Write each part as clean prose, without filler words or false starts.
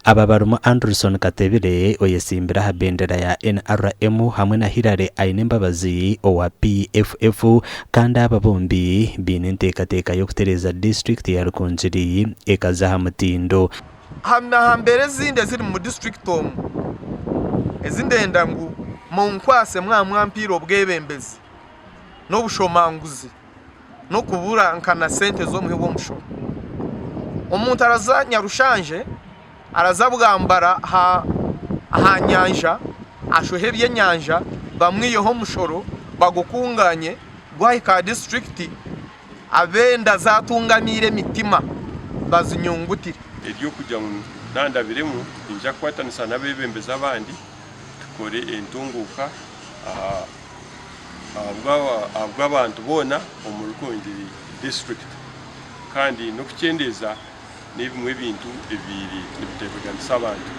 aba barumo Anderson Katebire oyesimbira ha bendera ya NRM hamwe na Hilary Ainembabazi owa PFF kandi aba bombi binentekateka yo kutereza district ya Rukunjiri ekaza hamutindo hamna hambere zinde ziri mu district om ezindenda ngu mu nkwase mwampiro obwebembezi no bushomanguzi no kubura nkana sente zo muhe bo musho umuntu araza Nyarushanje araza bwambara ha nyanja ashohebye nyanja bamwiyeho mushoro bagukunganye gwahika district abenda zatungamire mitima bazinyungutire iryo kujya mu nanda biremu inja kwatanisa nabebembeza abandi tukore entunguka abw'abantu bona mu Rukunjiri district kandi no kucendeza n'ibimwe bintu ebiri nibiteganisa abantu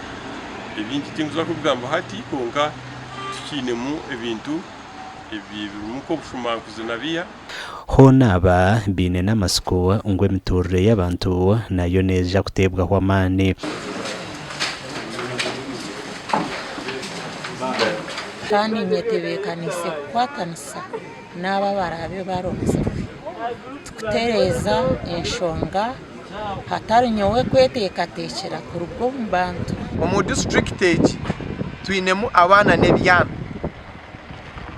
ebintu tinguza kugamba hati konka tukinemu ebintu muko bushumankuze nabiya honaba bine n'amasuku ngwe miturire y'abantu nayo neja kutebwa hwamane kandi nyetebekanise kwatanisa n'aba barabe baronse tukutereza enshonga hatari nyowe kwetekatekera ku rugo mbantu mu district age twinemu abana n'ebyana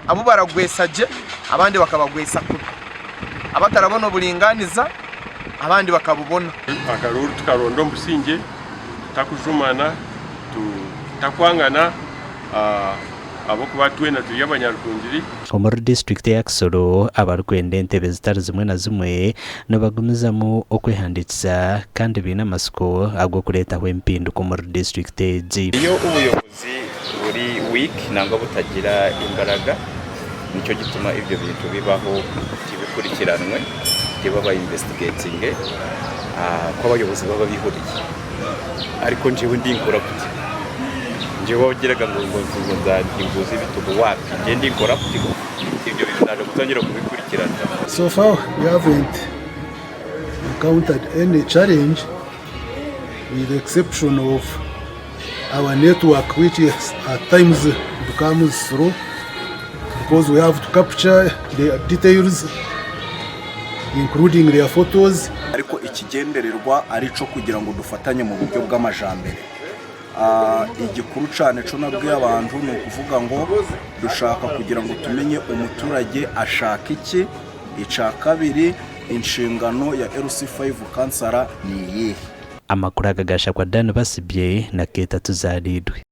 abo baragwesaje abandi bakabagwesa kuri abatarabona bulinganiza abandi bakabubona akaruru tukarondo musinge takujumana takwangana abo kubatwena tuy'abanyarukunjiri omuri district ya Kisoro abarwende entebe zitari zimwe na zimwe nabagumizamo okwehandikiza kandi bina amasuku agwo kuretaho empinduka muri district egi iyo ubuyobozi buri weak nangwa butagira imbaraga nicyo gituma ibyo bintu bibaho kibikurikiranwe baba investigating ko abayobozi baba bihuriye ariko njewe ndinkora kuti njewe wagiraga ngo nzadinguza ibitugu wapi nje ndinkora kuti ibyo bintu naje gutangira kubikurikirana. So far we haven't encountered any challenge with the exception of our network, which is at times becomes slow because we have to capture the details including their photos. Ariko ikigendererwa arico kugira ngo dufatanye mu buryo bw'amajambere. Igikuru cyane cyo nabwiye abantu ni ukuvuga ngo dushaka kugira ngo tumenye umuturage ashaka iki, ica kabiri inshingano ya LC5 kansara ni iyihe. Amakuru agagasha kwa Dan Basibye na Keta Tuzaridwe.